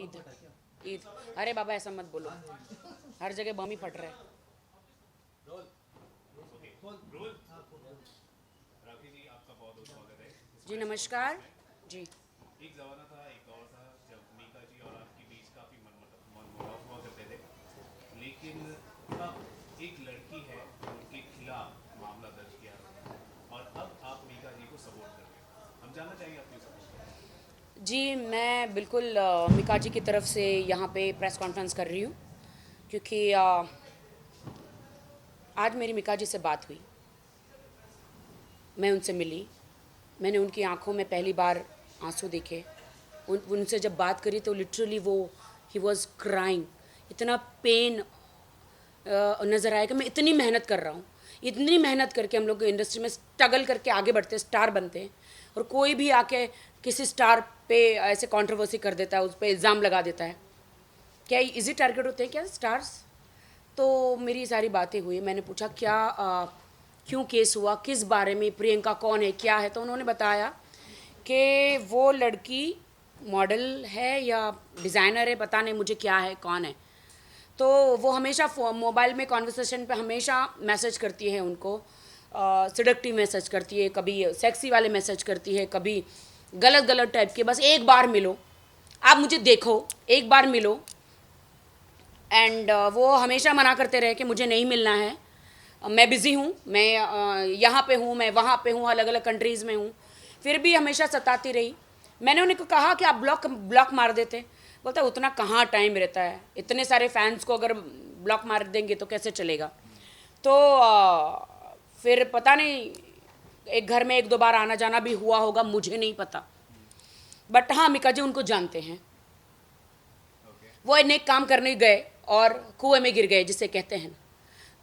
ईद ईद। अरे बाबा ऐसा मत बोलो, हर जगह बम ही फट रहा है। राखी जी, आपका बहुत बहुत स्वागत है। जी नमस्कार जी। एक ज़माना था, एक दौर था जब मीका जी और आपके बीच काफ़ी मनमुटाव हुआ करते थे, लेकिन अब एक लड़की है उनके खिलाफ मामला दर्ज किया है और अब आप मीका जी को सपोर्ट कर रहे हैं। हम जानना चाहेंगे आप क्यों सपोर्ट कर रहे जी मैं बिल्कुल मिका जी की तरफ से यहाँ पे प्रेस कॉन्फ्रेंस कर रही हूँ क्योंकि आज मेरी मिका जी से बात हुई, मैं उनसे मिली, मैंने उनकी आंखों में पहली बार आंसू देखे। उनसे जब बात करी तो लिटरली वो ही वॉज क्राइंग। इतना पेन नज़र आया कि मैं इतनी मेहनत कर रहा हूँ, इतनी मेहनत करके हम लोग इंडस्ट्री में स्ट्रगल करके आगे बढ़ते हैं, स्टार बनते हैं, और कोई भी आके किसी स्टार पे ऐसे कंट्रोवर्सी कर देता है, उस पर इल्ज़ाम लगा देता है। क्या इजी टारगेट होते हैं क्या स्टार्स? तो मेरी सारी बातें हुई, मैंने पूछा क्या क्यों केस हुआ, किस बारे में, प्रियंका कौन है, क्या है। तो उन्होंने बताया कि वो लड़की मॉडल है या डिज़ाइनर है, पता नहीं मुझे क्या है, कौन है। तो वो हमेशा मोबाइल में कॉन्वर्सेशन पे हमेशा मैसेज करती है उनको, सिडक्टिव मैसेज करती है, कभी सेक्सी वाले मैसेज करती है, कभी गलत गलत टाइप के, बस एक बार मिलो, आप मुझे देखो, एक बार मिलो। एंड वो हमेशा मना करते रहे कि मुझे नहीं मिलना है, मैं बिज़ी हूँ, मैं यहाँ पे हूँ, मैं वहाँ पे हूँ, अलग अलग कंट्रीज़ में हूँ। फिर भी हमेशा सताती रही। मैंने उनको कहा कि आप ब्लॉक मार देते। बोलता उतना कहाँ टाइम रहता है, इतने सारे फैंस को अगर ब्लॉक मार देंगे तो कैसे चलेगा। तो फिर पता नहीं, एक घर में एक दो बार आना जाना भी हुआ होगा, मुझे नहीं पता, बट हाँ मिका जी उनको जानते हैं। वो नेक काम करने गए और कुएं में गिर गए जिसे कहते हैं।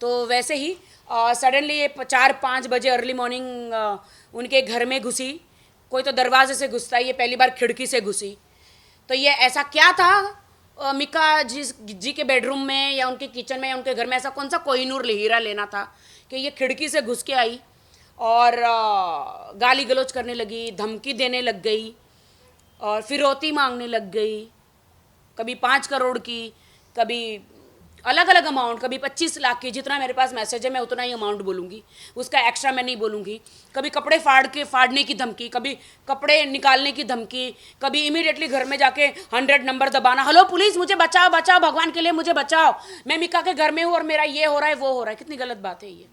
तो वैसे ही सडनली ये 4-5 बजे अर्ली मॉर्निंग उनके घर में घुसी। कोई तो दरवाजे से घुसता है, ये पहली बार खिड़की से घुसी। तो ये ऐसा क्या था मिका जी के बेडरूम में या उनके किचन में या उनके घर में, ऐसा कौन सा कोहिनूर हीरा लेना था कि ये खिड़की से घुस के आई और गाली गलौज करने लगी, धमकी देने लग गई और फिरौती मांगने लग गई। कभी 5 करोड़ की, कभी अलग अलग अमाउंट, कभी 25 लाख की। जितना मेरे पास मैसेज है मैं उतना ही अमाउंट बोलूँगी, उसका एक्स्ट्रा मैं नहीं बोलूँगी। कभी कपड़े फाड़ने की धमकी, कभी कपड़े निकालने की धमकी, कभी इमीडिएटली घर में जाके 100 नंबर दबाना, हेलो पुलिस मुझे बचाओ बचाओ, भगवान के लिए मुझे बचाओ, मैं मिका के घर में हूँ और मेरा ये हो रहा है वो हो रहा है। कितनी गलत बात है ये।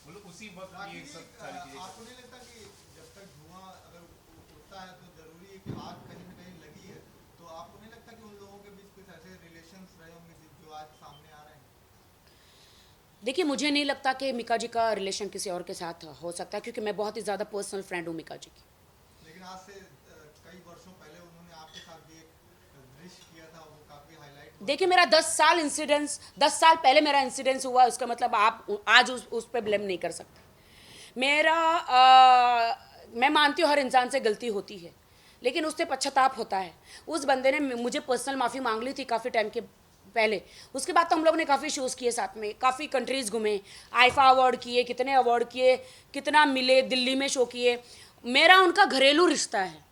मतलब उसी वक्त ये सब सारी चीज़ें आपको नहीं लगता कि जब तक धुआं अगर उठता है तो जरूरी है कि आग कहीं ना कहीं लगी है, तो आपको नहीं लगता कि उन लोगों के बीच कुछ ऐसे रिलेशंस रहे होंगे जो आज सामने आ रहे हैं? देखिए मुझे नहीं लगता कि मिका जी का रिलेशन किसी और के साथ हो सकता है, क्योंकि मैं बहुत ही ज़्यादा पर्सनल फ्रेंड हूँ मिका जी की। लेकिन आज से कई वर्षों पहले उन्होंने आपके साथ भी एक दृश्य किया था, वो काफी हाईलाइट हुआ। देखिए मेरा 10 साल पहले मेरा इंसिडेंस हुआ, उसका मतलब आप आज उस पर ब्लेम नहीं कर सकते। मेरा मैं मानती हूँ हर इंसान से गलती होती है, लेकिन उससे पश्चाताप होता है। उस बंदे ने मुझे पर्सनल माफ़ी मांग ली थी काफ़ी टाइम के पहले। उसके बाद तो हम लोग ने काफ़ी शोज़ किए साथ में, काफ़ी कंट्रीज़ घूमे, आईफा अवार्ड किए, कितने अवार्ड किए, कितना मिले, दिल्ली में शो किए। मेरा उनका घरेलू रिश्ता है।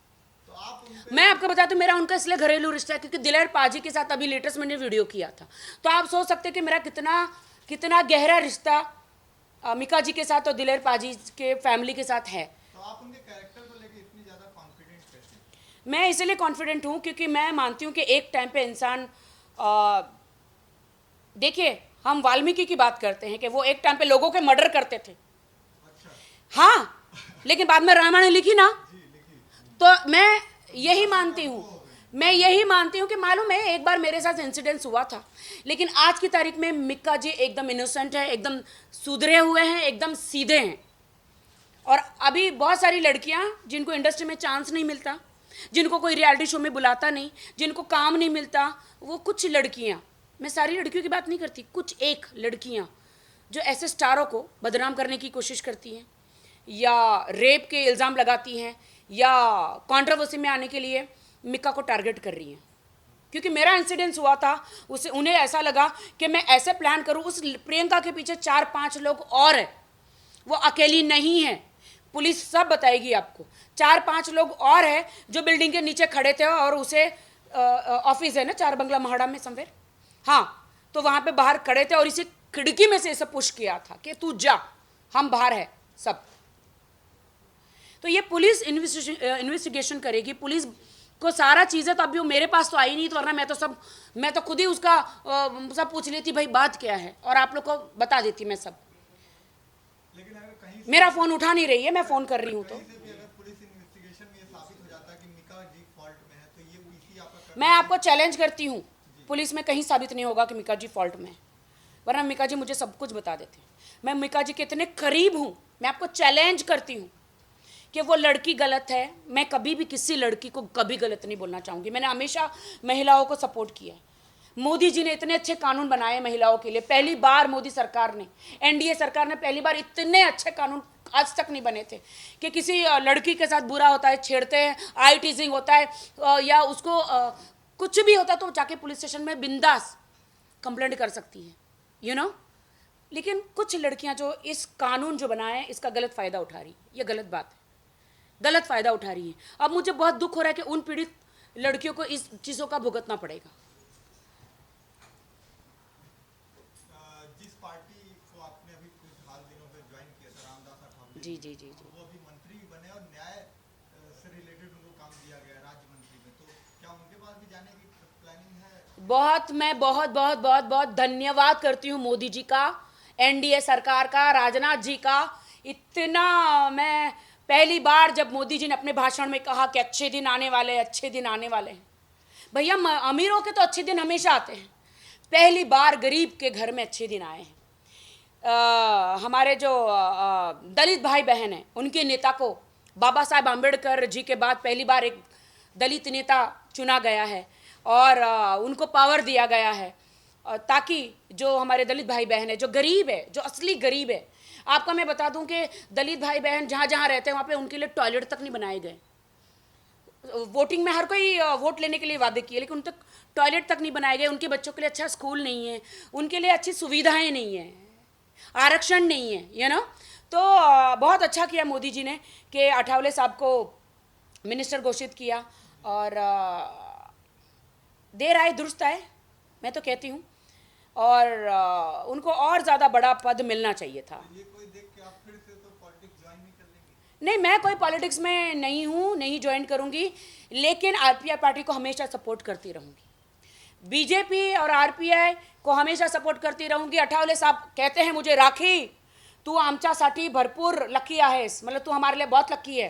तो आप उन मैं आपको बताती हूँ मेरा उनका इसलिए घरेलू रिश्ता है क्योंकि दिलेर पाजी के साथ अभी लेटेस्ट मैंने वीडियो किया था। तो आप सोच सकते हैं कि मेरा कितना कितना गहरा रिश्ता मिका जी के साथ और दिलेर पाजी के फैमिली के साथ है। तो आप उनके कैरेक्टर को लेके इतनी ज्यादा कॉन्फिडेंट कैसे हैं? मैं इसलिए कॉन्फिडेंट हूँ क्योंकि मैं मानती हूँ कि एक टाइम पे इंसान, देखिए हम वाल्मीकि की बात करते हैं कि वो एक टाइम पे लोगों के मर्डर करते थे, अच्छा। हाँ, लेकिन बाद में रामायण लिखी ना। जी लिखी। तो मैं यही मानती हूँ, मैं यही मानती हूँ कि मालूम है एक बार मेरे साथ इंसिडेंस हुआ था, लेकिन आज की तारीख में मिक्का जी एकदम इनोसेंट है, एकदम सुधरे हुए हैं, एकदम सीधे हैं। और अभी बहुत सारी लड़कियां जिनको इंडस्ट्री में चांस नहीं मिलता, जिनको कोई रियलिटी शो में बुलाता नहीं, जिनको काम नहीं मिलता, वो कुछ लड़कियां, मैं सारी लड़कियों की बात नहीं करती, कुछ एक लड़कियां जो ऐसे स्टारों को बदनाम करने की कोशिश करती हैं या रेप के इल्ज़ाम लगाती हैं या कंट्रोवर्सी में आने के लिए मिक्का को टारगेट कर रही हैं। क्योंकि मेरा इंसिडेंस हुआ था, उसे उन्हें ऐसा लगा कि मैं ऐसे प्लान करूं, उस प्रियंका के पीछे 4-5 लोग और हैं, वो अकेली नहीं है, पुलिस सब बताएगी आपको। 4-5 लोग और हैं जो बिल्डिंग के नीचे खड़े थे और उसे ऑफिस है ना 4 बंगला महाड़ा में समवेयर, हाँ, तो वहाँ पे बाहर खड़े थे और इसे खिड़की में से इसे पुश किया था कि तू जा, हम बाहर है सब। तो ये पुलिस इन्वेस्टिगेशन करेगी, पुलिस को सारा चीज़ें, तो अभी वो मेरे पास तो आई नहीं, तो वरना मैं तो खुद ही उसका सब पूछ लेती भाई बात क्या है, और आप लोग को बता देती मैं सब। लेकिन अगर कहीं मेरा फ़ोन उठा नहीं रही है, मैं फ़ोन कर रही हूँ। तो कहीं से भी अगर पुलिस इन्वेस्टिगेशन में ये साबित हो जाता है कि मिका जी फॉल्ट में है, तो ये पीसी आपका मैं आपको चैलेंज करती हूँ, पुलिस में कहीं साबित नहीं होगा कि मिका जी फॉल्ट में है, वरना मिका जी मुझे सब कुछ बता देते हैं। मैं मिका जी के इतने करीब हूँ, मैं आपको चैलेंज करती हूँ कि वो लड़की गलत है। मैं कभी भी किसी लड़की को कभी गलत नहीं बोलना चाहूँगी। मैंने हमेशा महिलाओं को सपोर्ट किया है। मोदी जी ने इतने अच्छे कानून बनाए महिलाओं के लिए, पहली बार मोदी सरकार ने, एनडीए सरकार ने पहली बार इतने अच्छे कानून आज तक नहीं बने थे कि किसी लड़की के साथ बुरा होता है, छेड़ते हैं, आई टीजिंग होता है, या उसको कुछ भी होता है तो जाके पुलिस स्टेशन में बिंदास कंप्लेंट कर सकती है, यू नो। लेकिन कुछ लड़कियां जो इस कानून जो बनाए हैं इसका गलत फ़ायदा उठा रही, ये गलत बात है, गलत फ़ायदा उठा रही है। अब मुझे बहुत दुख हो रहा है कि उन पीड़ित लड़कियों को इस चीज़ों का भुगतना पड़ेगा। जिस पार्टी को आपने अभी कुछ हाल दिनों में ज्वाइन किया था, रामदास अठावले, जी जी जी जी। वो अभी मंत्री भी बने और न्याय से रिलेटेड उनको काम दिया गया है राज्य मंत्री में, तो क्या उनके पास भी जाने की प्लानिंग है? मैं बहुत बहुत बहुत बहुत धन्यवाद करती हूँ मोदी जी का, एनडीए सरकार का, राजनाथ जी का। इतना मैं पहली बार जब मोदी जी ने अपने भाषण में कहा कि अच्छे दिन आने वाले हैं, अच्छे दिन आने वाले हैं। भैया अमीरों के तो अच्छे दिन हमेशा आते हैं, पहली बार गरीब के घर में अच्छे दिन आए हैं। हमारे जो दलित भाई बहन हैं उनके नेता को बाबा साहेब आम्बेडकर जी के बाद पहली बार एक दलित नेता चुना गया है और उनको पावर दिया गया है, ताकि जो हमारे दलित भाई बहन है, जो गरीब है, जो असली गरीब है। आपका मैं बता दूं कि दलित भाई बहन जहाँ जहाँ रहते हैं वहाँ पे उनके लिए टॉयलेट तक नहीं बनाए गए। वोटिंग में हर कोई वोट लेने के लिए वादे किए, लेकिन उन तक टॉयलेट तक नहीं बनाए गए। उनके बच्चों के लिए अच्छा स्कूल नहीं है, उनके लिए अच्छी सुविधाएं नहीं है, आरक्षण नहीं है, यू नो। तो बहुत अच्छा किया मोदी जी ने कि अठावले साहब को मिनिस्टर घोषित किया, और देर आए दुरुस्त आए, मैं तो कहती हूँ। और उनको और ज़्यादा बड़ा पद मिलना चाहिए था। ये कोई देख के आप फिर से तो पॉलिटिक्स ज्वाइन नहीं कर लेंगे? नहीं, मैं कोई पॉलिटिक्स में नहीं हूँ, नहीं ज्वाइन करूँगी, लेकिन आरपीआई पार्टी को हमेशा सपोर्ट करती रहूँगी, बीजेपी और आरपीआई को हमेशा सपोर्ट करती रहूँगी। अठावले साहब कहते हैं मुझे, राखी तू आमच्यासाठी भरपूर लकी आहेस, मतलब तू हमारे लिए बहुत लकी है।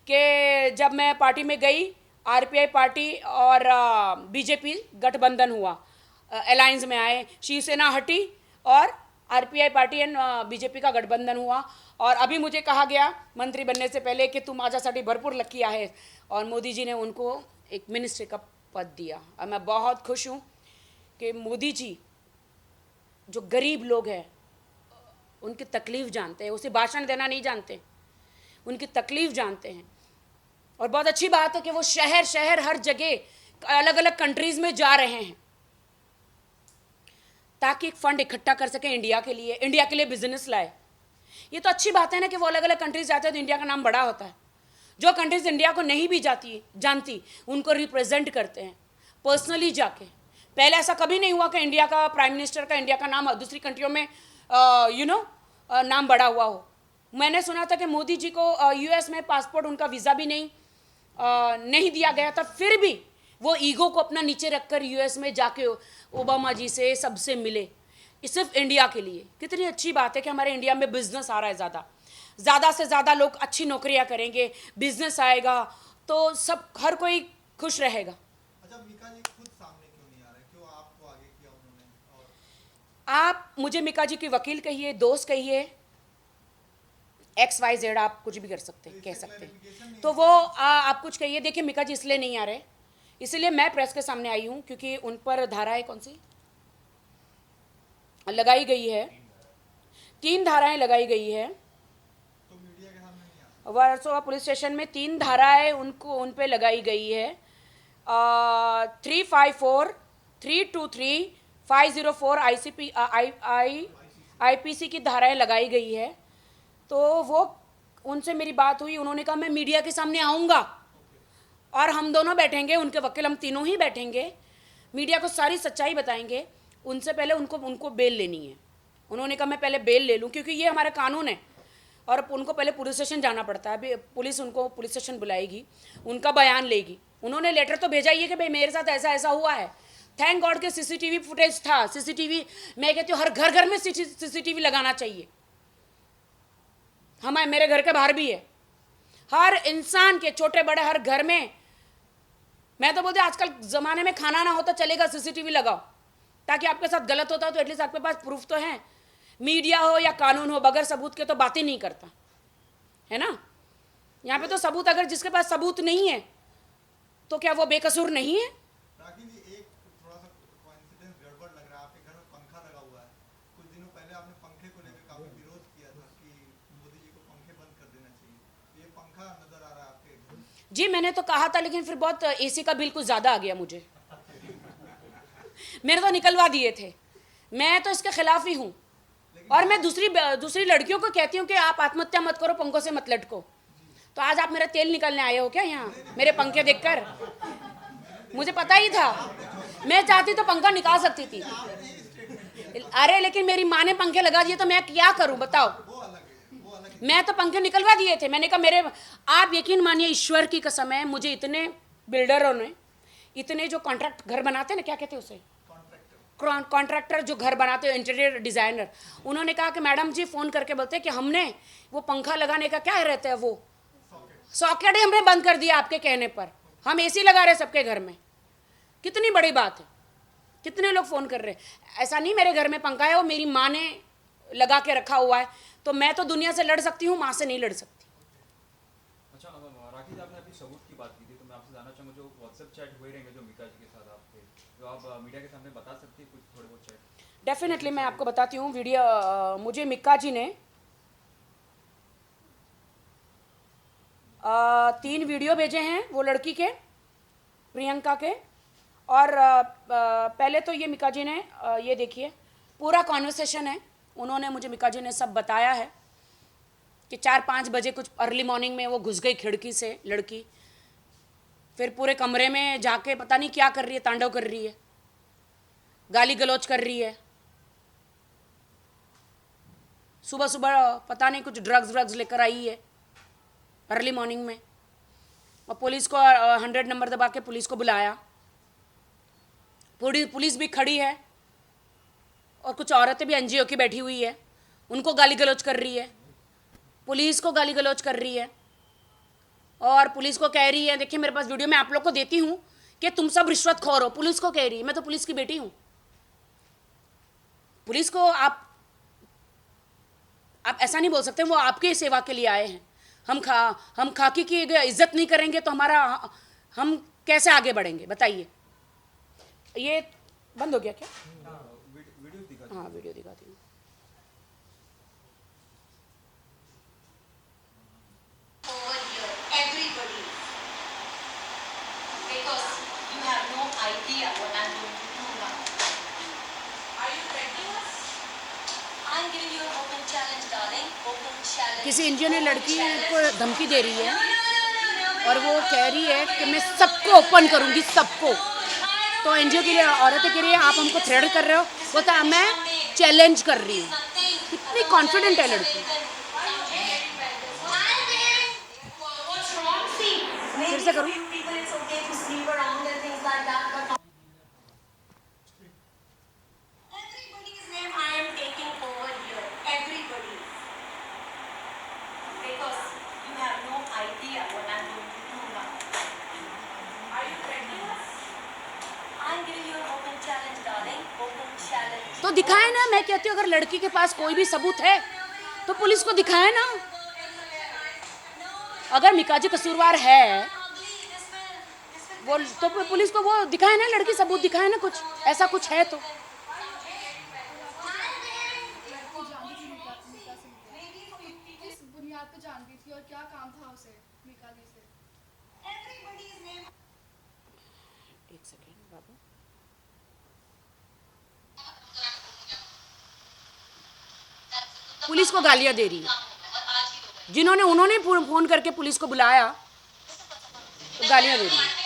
कि जब मैं पार्टी में गई, आरपीआई पार्टी और बीजेपी गठबंधन हुआ, अलायंस में आए, शिवसेना हटी और आरपीआई पार्टी एंड बीजेपी का गठबंधन हुआ। और अभी मुझे कहा गया मंत्री बनने से पहले कि तू माझ्यासाठी भरपूर लकी आहे, और मोदी जी ने उनको एक मिनिस्ट्री का पद दिया। और मैं बहुत खुश हूँ कि मोदी जी जो गरीब लोग हैं उनकी तकलीफ़ जानते हैं, उसे भाषण देना नहीं जानते, उनकी तकलीफ़ जानते हैं। और बहुत अच्छी बात है कि वो शहर शहर हर जगह अलग अलग कंट्रीज़ में जा रहे हैं ताकि एक फंड इकट्ठा कर सके इंडिया के लिए बिजनेस लाए। ये तो अच्छी बात है ना कि वो अलग अलग कंट्रीज जाते हैं तो इंडिया का नाम बड़ा होता है। जो कंट्रीज इंडिया को नहीं भी जानती उनको रिप्रेजेंट करते हैं पर्सनली जाके। पहले ऐसा कभी नहीं हुआ कि इंडिया का प्राइम मिनिस्टर का इंडिया का नाम दूसरी कंट्रियों में नाम बड़ा हुआ हो। मैंने सुना था कि मोदी जी को यूएस में पासपोर्ट, उनका वीज़ा भी नहीं दिया गया था, फिर भी वो ईगो को अपना नीचे रखकर यूएस में जाके ओबामा जी से सबसे मिले, सिर्फ इंडिया के लिए। कितनी अच्छी बात है कि हमारे इंडिया में बिजनेस आ रहा है, ज़्यादा से ज़्यादा लोग अच्छी नौकरियां करेंगे, बिजनेस आएगा तो सब हर कोई खुश रहेगा। अच्छा, मीका जी खुद सामने क्यों नहीं आ रहे? क्यों आपको आगे किया उन्होंने? और आप मुझे मीका जी की वकील कहिए, दोस्त कहिए, XYZ आप कुछ भी कह सकते हैं। तो वो आप कुछ कहिए। देखिए, मीका जी इसलिए नहीं आ रहे, इसलिए मैं प्रेस के सामने आई हूँ क्योंकि उन पर धाराएं कौन सी लगाई गई है, 3 धाराएं लगाई गई है। तो मीडिया के सामने नहीं आ वर्सोवा पुलिस स्टेशन में 3 धाराएं उन पे लगाई गई है। 354, 323, 504 IPC की धाराएं लगाई गई है। तो वो उनसे मेरी बात हुई, उन्होंने कहा मैं मीडिया के सामने आऊँगा, और हम दोनों बैठेंगे, उनके वकील हम तीनों ही बैठेंगे, मीडिया को सारी सच्चाई बताएंगे। उनसे पहले उनको बेल लेनी है। उन्होंने कहा मैं पहले बेल ले लूँ, क्योंकि ये हमारा कानून है और उनको पहले पुलिस स्टेशन जाना पड़ता है। अभी पुलिस उनको पुलिस स्टेशन बुलाएगी, उनका बयान लेगी। उन्होंने लेटर तो भेजा ही है कि भाई मेरे साथ ऐसा ऐसा हुआ है। थैंक गॉड के सीसीटीवी फुटेज था। सीसीटीवी, मैं कहती हूँ हर घर घर में सीसीटीवी लगाना चाहिए। मेरे घर के बाहर भी है, हर इंसान के, छोटे बड़े, हर घर में। मैं तो बोलती आजकल ज़माने में खाना ना हो तो चलेगा, सीसीटीवी लगाओ, ताकि आपके साथ गलत होता है तो एटलीस्ट आपके पास प्रूफ तो है। मीडिया हो या कानून हो, बगैर सबूत के तो बात ही नहीं करता है ना। यहाँ पे तो सबूत, अगर जिसके पास सबूत नहीं है तो क्या वो बेकसूर नहीं है? राखी जी, एक थोड़ा सा कोइंसिडेंस गड़बड़ लग रहा है। आपके घर में पंखा लगा हुआ है। कुछ दिनों पहले आपने पंखे को लेकर काफी विरोध किया था कि मोदी जी को पंखे बंद कर देना चाहिए। ये पंखा नजर आ रहा है आपके घर में। जी मैंने तो कहा था, लेकिन फिर बहुत एसी का बिल कुछ ज़्यादा आ गया मुझे। मैंने तो निकलवा दिए थे। मैं तो इसके खिलाफ ही हूँ। और मैं दूसरी लड़कियों को कहती हूँ कि आप आत्महत्या मत करो, पंखों से मत लटको। तो आज आप मेरा तेल निकालने आए हो क्या यहाँ, मेरे पंखे देखकर? मुझे पता ही था, मैं चाहती तो पंखा निकाल सकती थी। अरे लेकिन मेरी माँ ने पंखे लगा दिए तो मैं क्या करूँ बताओ? मैं तो पंखे निकलवा दिए थे। मैंने कहा आप यकीन मानिए, ईश्वर की कसम है, मुझे इतने बिल्डरों ने, इतने जो कॉन्ट्रैक्ट घर बनाते हैं ना, क्या कहते हैं उसे, कॉन्ट्रैक्टर जो घर बनाते हैं, इंटीरियर डिज़ाइनर, उन्होंने कहा कि मैडम जी फ़ोन करके बोलते हैं कि हमने वो पंखा लगाने का क्या रहता है, वो सॉकेट ही हमने बंद कर दिया आपके कहने पर। हम एसी लगा रहे सबके घर में। कितनी बड़ी बात है, कितने लोग फ़ोन कर रहे हैं। ऐसा नहीं मेरे घर में पंखा है, वो मेरी माँ ने लगा के रखा हुआ है। तो मैं तो दुनिया से लड़ सकती हूँ, माँ से नहीं लड़ सकती। अच्छा राखी जी, आपने अभी सबूत की बात की थी, तो मैं आपसे जानना चाहूँगा जो व्हाट्सएप चैट हुए रहेंगे जो मीका जी के साथ आपके, जो आप मीडिया के सामने बता सकती है कुछ थोड़े बहुत चैट? डेफिनेटली मैं आपको बताती हूँ। वीडियो मुझे मिक्का जी ने 3 वीडियो भेजे हैं वो लड़की के, प्रियंका के। और पहले तो ये मिक्का जी ने ये देखिए, पूरा कॉन्वर्सेशन है। उन्होंने मुझे, मिक्का जी ने सब बताया है कि 4-5 बजे कुछ अर्ली मॉर्निंग में वो घुस गई खिड़की से लड़की, फिर पूरे कमरे में जाके पता नहीं क्या कर रही है, तांडव कर रही है, गाली गलौज कर रही है। सुबह सुबह पता नहीं कुछ ड्रग्स लेकर आई है अर्ली मॉर्निंग में। और पुलिस को 100 नंबर दबा के पुलिस को बुलाया। पुलिस भी खड़ी है और कुछ औरतें भी एनजीओ की बैठी हुई है, उनको गाली गलौज कर रही है, पुलिस को गाली गलौज कर रही है। और पुलिस को कह रही है, देखिए मेरे पास वीडियो मैं आप लोग को देती हूँ कि तुम सब रिश्वतखोर हो। पुलिस को कह रही है, मैं तो पुलिस की बेटी हूँ। पुलिस को आप ऐसा नहीं बोल सकते, वो आपके सेवा के लिए आए हैं। हम खाकी की इज्जत नहीं करेंगे तो हम कैसे आगे बढ़ेंगे बताइए? ये बंद हो गया क्या? वीडियो दिखा। हाँ वीडियो दिखाती हूँ। Over here, everybody, because you have no idea what I'm going to do now. Are you threatening us? I'm giving you an open challenge, darling. Open challenge. किसी एनजीओ ने लड़की को धमकी दे रही है No. और वो कह रही है कि मैं सबको ओपन करूंगी, सबको। तो एनजीओ की औरतें कह रही है आप हमको थ्रेट कर रहे हो, वो तो मैं चैलेंज कर रही हूँ। कितनी कॉन्फिडेंट है लड़की। फिर से करूँ? Everybody's name I am taking over here. Everybody. Because you have no idea what I'm going to do now. Are you threatening us? I'm giving you an open challenge, darling. Open challenge. तो दिखाए ना। मैं कहती हूँ अगर लड़की के पास कोई भी सबूत है तो पुलिस को दिखाए ना। अगर मिक्का जी कसूरवार है वो, तो पुलिस को वो दिखाए ना, लड़की सबूत दिखाए ना, कुछ ऐसा कुछ है तो। किस बुनियाद पे जानती थी और क्या काम था उसे मीका जी से? एक सेकेंड बाबू। पुलिस को गालियां दे रही है। उन्होंने फ़ोन करके पुलिस को बुलाया, गालियां दे रही है।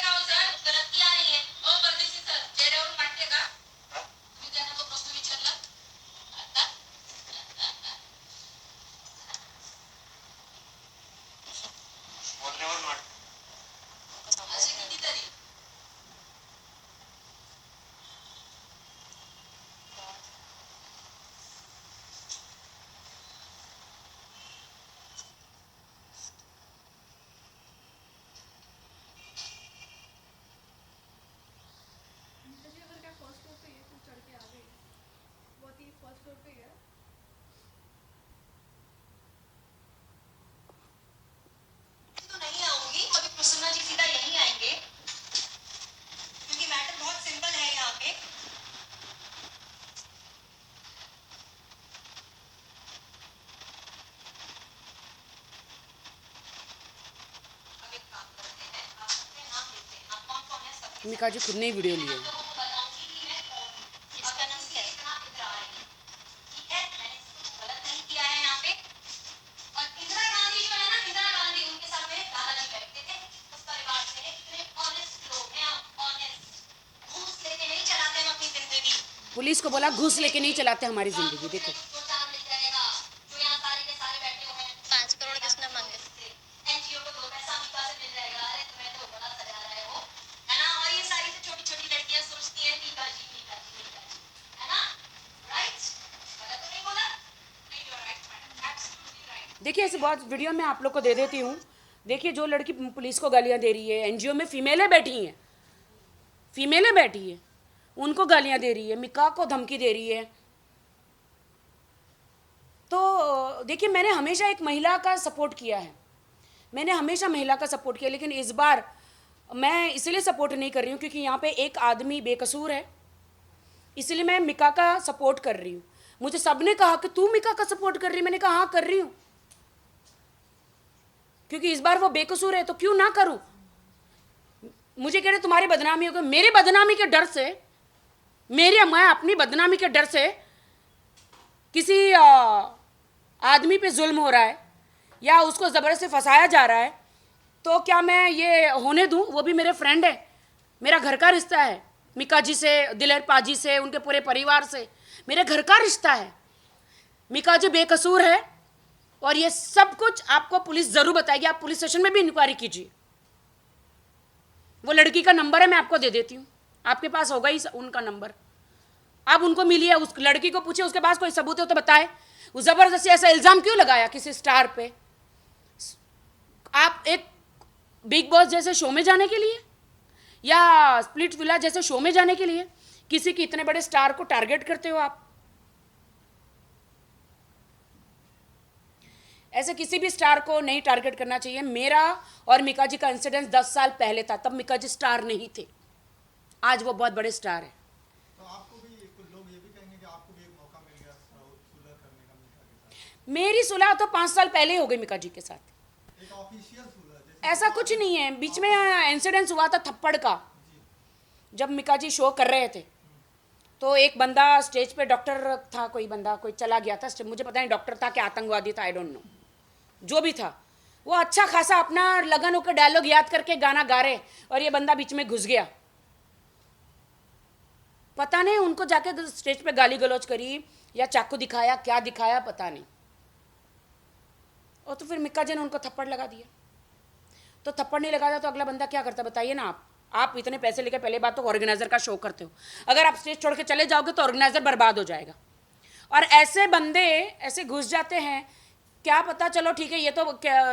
जी अगर क्या फर्स्ट फ्लोर पे ही है तो चढ़ के आ गई बहुत ही फर्स्ट फ्लोर पे ही है तो नहीं आऊंगी अभी प्रसन्ना जी सीधा यहीं आएंगे क्योंकि मैटर बहुत सिंपल है यहाँ पे अब एक काम करते हैं आप अपने नाम लेते हैं आप कौन कौन है सबके मिका जी खुद ने ही वीडियो ली है। लोगों को बताऊंगी कि मैं कौन हूँ इसका नाम क्या है इतना इधर आ रही है ठीक है मैंने कुछ गलत नहीं किया है यहाँ पे और इंदिरा गांधी जो है ना इंदिरा गांधी उनके साथ मेरे दादाजी बैठते थे उस परिवार से इतने ऑनेस्ट लोग हैं ऑनेस्ट घूस लेके नहीं चलाते हम अपनी जिंदगी पुलिस को बोला घूस लेके नहीं चलाते हमारी जिंदगी। देखो दो चार मिल जाएगा जो यहाँ सारे के सारे बैठे हुए हैं 5 करोड़ किसने मांगे एनजीओ को 2 पैसा मिका से मिल जाएगा अरे तुम्हें तो बड़ा सजा रहे हो है ना और ये सारी तो छोटी छोटी लड़कियां सोचती हैं मीका जी है ना राइट गलत तो नहीं बोला नहीं you are right madam absolutely right देखिए ऐसे बहुत वीडियो मैं आप लोग को दे देती हूँ। देखिए जो लड़की पुलिस को गालियाँ दे रही है, एनजीओ में फीमेलें बैठी हैं, फीमेलें बैठी हैं, उनको गालियाँ दे रही है, मिका को धमकी दे रही है। तो देखिए मैंने हमेशा एक महिला का सपोर्ट किया है, मैंने हमेशा महिला का सपोर्ट किया, लेकिन इस बार मैं इसलिए सपोर्ट नहीं कर रही हूँ क्योंकि यहाँ पे एक आदमी बेकसूर है, इसलिए मैं मिका का सपोर्ट कर रही हूँ। मुझे सबने कहा कि तू मिका का सपोर्ट कर रही है, मैंने कहा हाँ कर रही हूँ, क्योंकि इस बार वो बेकसूर है तो क्यों ना करूँ। मुझे कह रहे तुम्हारी बदनामी होगी, मेरी बदनामी के डर से, मैं अपनी बदनामी के डर से किसी आदमी पे जुल्म हो रहा है या उसको ज़बरदस्ती फंसाया जा रहा है तो क्या मैं ये होने दूं। वो भी मेरे फ्रेंड है, मेरा घर का रिश्ता है, मिका जी से, दिलेर पाजी से, उनके पूरे परिवार से मेरे घर का रिश्ता है। मिका जी बेकसूर है और ये सब कुछ आपको पुलिस ज़रूर बताएगी, आप पुलिस स्टेशन में भी इंक्वायरी कीजिए। वो लड़की का नंबर है, मैं आपको दे देती हूँ, आपके पास होगा ही उनका नंबर, आप उनको मिलिए, उस लड़की को पूछिए, उसके पास कोई सबूत हो तो बताए। वो ज़बरदस्ती ऐसा इल्ज़ाम क्यों लगाया किसी स्टार पे? आप एक बिग बॉस जैसे शो में जाने के लिए या स्प्लिट विला जैसे शो में जाने के लिए किसी की इतने बड़े स्टार को टारगेट करते हो आप? ऐसे किसी भी स्टार को नहीं टारगेट करना चाहिए। मेरा और मिका जी का इंसिडेंस 10 साल पहले था, तब मिका जी स्टार नहीं थे, आज वो बहुत बड़े स्टार हैं। तो आपको भी कुछ लोग ये भी कहेंगे कि आपको भी एक मौका मिल गया सुलह करने का मिका के साथ। मेरी सुलह तो 5 साल पहले ही हो गई मिका जी के साथ, एक ऑफिशियल सुलह जैसे ऐसा कुछ नहीं है। बीच में इंसिडेंस हुआ था थप्पड़ का, जब मिका जी शो कर रहे थे तो एक बंदा स्टेज पे, डॉक्टर था, कोई बंदा कोई चला गया था, मुझे पता नहीं डॉक्टर था कि आतंकवादी था, आई डोंट नो, जो भी था वो अच्छा खासा अपना लगन होकर डायलॉग याद करके गाना गा रहे और ये बंदा बीच में घुस गया। पता नहीं उनको जाके स्टेज पे गाली गलौज करी या चाकू दिखाया, क्या दिखाया पता नहीं, और तो फिर मिक्का जी ने उनको थप्पड़ लगा दिया। तो थप्पड़ नहीं लगाता तो अगला बंदा क्या करता बताइए ना। आप इतने पैसे लेके पहले बात तो ऑर्गेनाइजर का शो करते हो, अगर आप स्टेज छोड़ के चले जाओगे तो ऑर्गेनाइजर बर्बाद हो जाएगा। और ऐसे बंदे ऐसे घुस जाते हैं, क्या पता, चलो ठीक है ये तो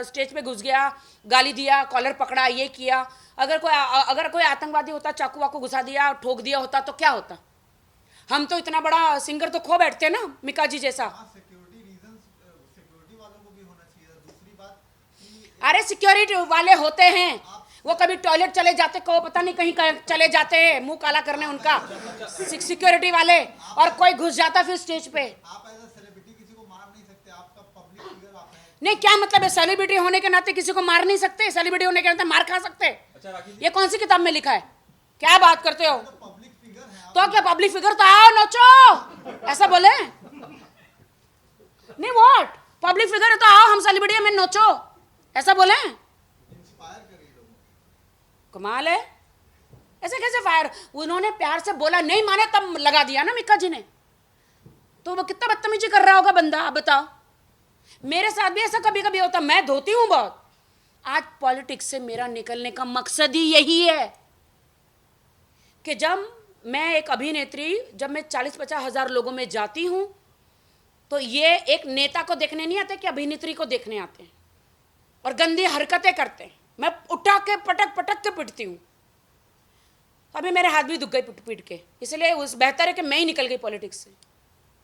स्टेज पे घुस गया, गाली दिया, कॉलर पकड़ा, ये किया, अगर कोई आतंकवादी होता, चाकू वाकू घुसा दिया, ठोक दिया होता तो क्या होता? हम तो इतना बड़ा सिंगर तो खो बैठते ना, मिका जी जैसा। सिक्योरिटी रीजंस सिक्योरिटी वालों को भी होना चाहिए। दूसरी बात कि अरे सिक्योरिटी वाले होते हैं, वो कभी टॉयलेट चले जाते, को पता नहीं कहीं चले जाते हैं मुंह काला करने उनका, सिक्योरिटी वाले, और कोई घुस जाता फिर स्टेज पे। आप एज अ सेलिब्रिटी किसी को मार नहीं सकते, आपका पब्लिक फिगर आप हैं। नहीं, क्या मतलब है? सेलिब्रिटी होने के नाते किसी को मार नहीं सकते? सेलिब्रिटी होने के नाते मार खा सकते? अच्छा राखी जी, ये कौन सी किताब में लिखा है? क्या बात करते हो? तो पब्लिक फिगर है आप। तो क्या पब्लिक फिगर तो आओ नोचो, ऐसा बोले? नहीं, व्हाट पब्लिक फिगर है तो आओ हम सेलिब्रिटी में नोचो, ऐसा बोले? इंस्पायर करिए लोगों को। कमाल है, ऐसे कैसे फायर? उन्होंने प्यार से बोला, नहीं माने तब लगा दिया ना मिक्का जी ने। तो वो कितना बदतमीजी कर रहा होगा बंदा, आप बताओ। मेरे साथ भी ऐसा कभी कभी होता, मैं धोती हूँ बहुत। आज पॉलिटिक्स से मेरा निकलने का मकसद ही यही है कि जब मैं एक अभिनेत्री, जब मैं 40-50 हज़ार लोगों में जाती हूँ, तो ये एक नेता को देखने नहीं आते कि अभिनेत्री को देखने आते हैं और गंदी हरकतें करते हैं। मैं उठा के पटक पटक के पिटती हूँ। अभी मेरे हाथ भी दुख गए पीट पीट के, इसलिए उस बेहतर है कि मैं ही निकल गई पॉलिटिक्स से।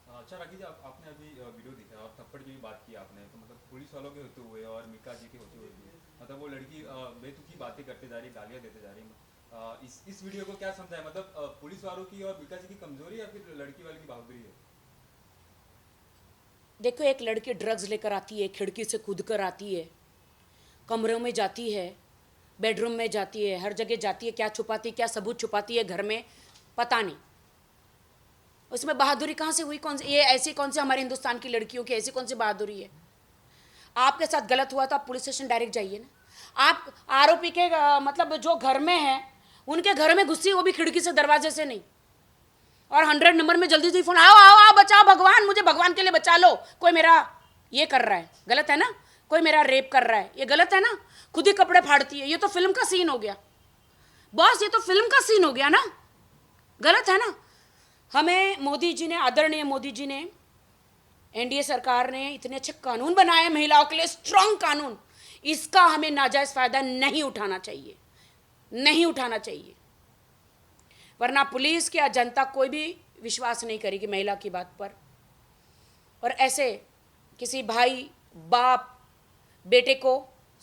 अच्छा राखी जी, आपने अभी वीडियो दिखाया और थप्पड़ की भी बात की आपने, तो मतलब पुलिस वालों के होते हुए और मिक्का जी के होते हुए भी मतलब वो लड़की बेतुकी बातें करते जा रही, गालियाँ देते जा रही। इस वीडियो को क्या समझा है? मतलब पुलिस वालों की और मिक्का जी की कमजोरी या फिर लड़की वाले की बहादुरी है? देखो, एक लड़की ड्रग्स लेकर आती है, खिड़की से कूद कर आती है, कमरों में जाती है, बेडरूम में जाती है, हर जगह जाती है। क्या छुपाती, क्या सबूत छुपाती है घर में, पता नहीं। उसमें बहादुरी कहाँ से हुई? कौन सी ये ऐसी कौन सी हमारे हिंदुस्तान की लड़कियों की ऐसी कौन सी बहादुरी है? आपके साथ गलत हुआ तो आप पुलिस स्टेशन डायरेक्ट जाइए ना। आप आरोपी के मतलब जो घर में है, उनके घर में घुसी, वो भी खिड़की से, दरवाजे से नहीं। और 100 नंबर में जल्दी से फ़ोन, आओ आओ आओ, बचाओ, भगवान मुझे भगवान के लिए बचा लो, कोई मेरा ये कर रहा है, गलत है ना, कोई मेरा रेप कर रहा है, ये गलत है ना। खुद ही कपड़े फाड़ती है, ये तो फिल्म का सीन हो गया बॉस, ये तो फिल्म का सीन हो गया ना, गलत है ना। हमें मोदी जी ने, आदरणीय मोदी जी ने, एनडीए सरकार ने इतने अच्छे कानून बनाए महिलाओं के लिए, स्ट्रांग कानून। इसका हमें नाजायज़ फ़ायदा नहीं उठाना चाहिए, नहीं उठाना चाहिए, वरना पुलिस या जनता कोई भी विश्वास नहीं करेगी महिला की बात पर। और ऐसे किसी भाई, बाप, बेटे को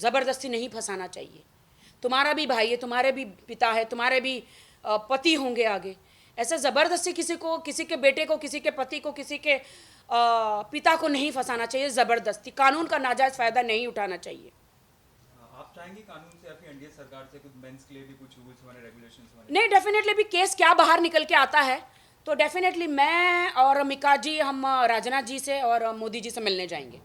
ज़बरदस्ती नहीं फंसाना चाहिए। तुम्हारा भी भाई है, तुम्हारे भी पिता है, तुम्हारे भी पति होंगे आगे। ऐसे ज़बरदस्ती किसी को, किसी के बेटे को, किसी के पति को, किसी के पिता को नहीं फंसाना चाहिए ज़बरदस्ती। कानून का नाजायज़ फ़ायदा नहीं उठाना चाहिए। आप चाहेंगे कानून से या फिर एनडीए सरकार से कुछ मेंस के लिए भी कुछ रूल्स बने, रेगुलेशंस बने? नहीं, डेफिनेटली भी केस क्या बाहर निकल के आता है, तो डेफिनेटली मैं और मिका जी, हम राजनाथ जी से और मोदी जी से मिलने जाएंगे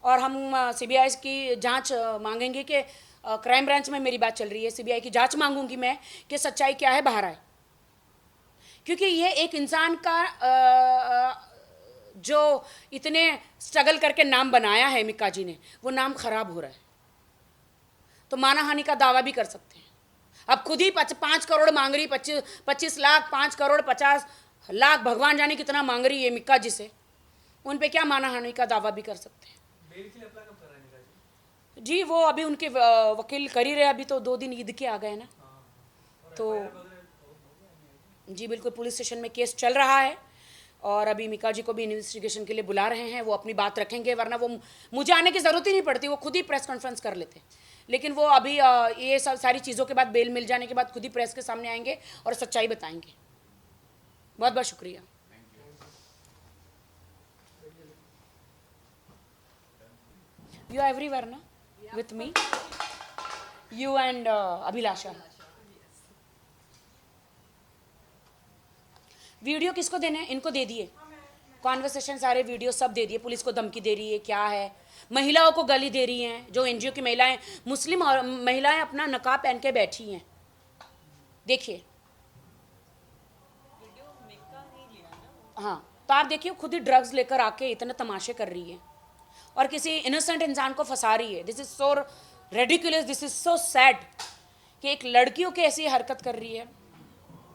और हम सीबीआई की जांच मांगेंगे कि क्राइम ब्रांच में मेरी बात चल रही है, सीबीआई की जांच मांगूंगी मैं कि सच्चाई क्या है, बाहर आए। क्योंकि ये एक इंसान का जो इतने स्ट्रगल करके नाम बनाया है मिका जी ने, वो नाम खराब हो रहा है। तो मानहानि का दावा भी कर सकते हैं। अब खुद ही 5 करोड़ मांग रही, 25 लाख, 5 करोड़ 50 लाख, भगवान जाने कितना मांग रही है मिक्का जी से, उन पे क्या मानहानि का दावा भी कर सकते हैं। बेल के लिए अप्लाई कब कर रहे हैं मिका जी? जी वो अभी उनके वकील कर ही रहे, अभी तो 2 दिन ईद के आ गए ना, तो जी बिल्कुल पुलिस स्टेशन में केस चल रहा है और अभी मिका जी को भी इन्वेस्टिगेशन के लिए बुला रहे हैं। वो अपनी बात रखेंगे, वरना वो मुझे आने की ज़रूरत ही नहीं पड़ती, वो खुद ही प्रेस कॉन्फ्रेंस कर लेते। लेकिन वो अभी ये सब सारी चीज़ों के बाद, बेल मिल जाने के बाद खुद ही प्रेस के सामने आएंगे और सच्चाई बताएंगे। बहुत बहुत शुक्रिया। यू आर एवरीवेयर ना with me, you and Abhilasha. Video किसको देने हैं? इनको दे दिए, कॉन्वर्सेशन सारे वीडियो सब दे दिए। पुलिस को धमकी दे रही है, क्या है, महिलाओं को गाली दे रही हैं, जो एनजीओ की महिलाएं, मुस्लिम और महिलाएं अपना नकाब पहन के बैठी हैं। देखिए, हाँ, तो आप देखिए खुद ही ड्रग्स लेकर आके इतने तमाशे कर रही है और किसी इनोसेंट इंसान को फंसा रही है। This is so ridiculous, this is so sad कि एक लड़कियों की ऐसी हरकत कर रही है।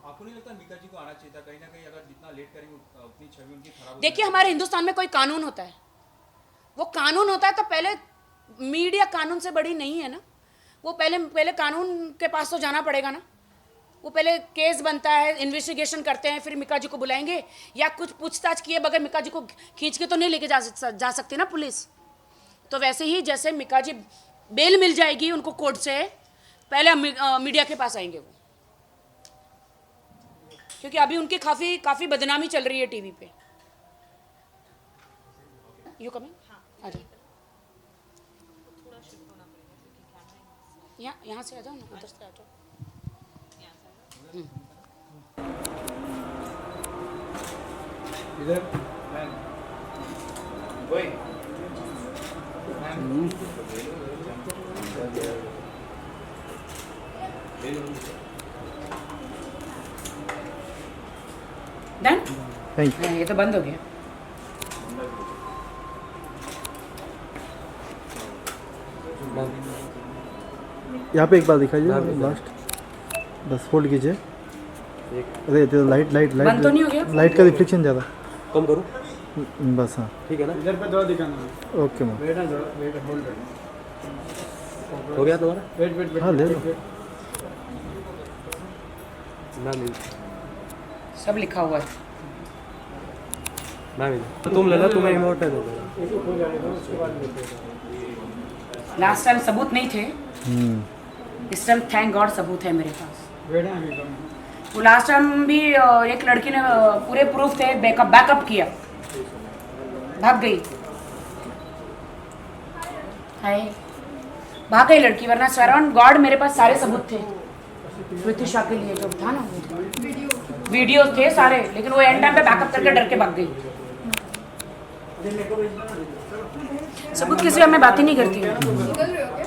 आपको नहीं लगता मिका जी को आना चाहिए था? कहीं ना कहीं अगर जितना लेट करेंगे उतनी छवि उनकी खराब हो देखिए, हमारे हिंदुस्तान में कोई कानून होता है, वो कानून होता है तो पहले मीडिया कानून से बड़ी नहीं है ना, वो पहले कानून के पास तो जाना पड़ेगा ना। वो पहले केस बनता है, इन्वेस्टिगेशन करते हैं, फिर मिका जी को बुलाएंगे, या कुछ पूछताछ किए बगैर मिका जी को खींच के तो नहीं लेके जा सकती ना पुलिस। तो वैसे ही जैसे मिका जी बेल मिल जाएगी उनको कोर्ट से, पहले मीडिया के पास आएंगे वो, क्योंकि अभी उनकी काफ़ी बदनामी चल रही है टीवी पे। You coming? आ जाओ, यहाँ से आ जाओ ना, उधर से आ जाओ। इधर वही डन थैंक यू। ये तो बंद हो गया। यहाँ पे एक बार दिखाइए लास्ट, बस होल्ड कीजिए। अरे तो लाइट लाइट बंद तो नहीं हो गया? लाइट का रिफ्लेक्शन ज़्यादा। कम करो, बस हाँ ठीक है ना? इधर पे थोड़ा दिखाना। Okay ma'am. Wait wait hold. हो गया तुम्हारा? वेट हाँ ले लो। मैम सब लिखा हुआ है। मैम तो तुम ले लो, तुम्हें इमोट दे दो। लास्ट टाइम सबूत नहीं थे, हम्म। इस टाइम थैंक गॉड सबूत है मेरे पास। वेट है अभी कम। वो लास्ट टाइम भी एक लड़की ने पूरे प्रूफ थे, बैकअप किया, भाग गई। हाय भाग गई लड़की, वरना सराउंड गॉड मेरे पास सारे सबूत थे प्रत्युषा के लिए जो था ना, वीडियो थे सारे, लेकिन वो एंड टाइम पे बैकअप करके डर के भाग गई। सबूत किसी में मैं बात ही नहीं करती हूँ। निकल रहे हो क्या?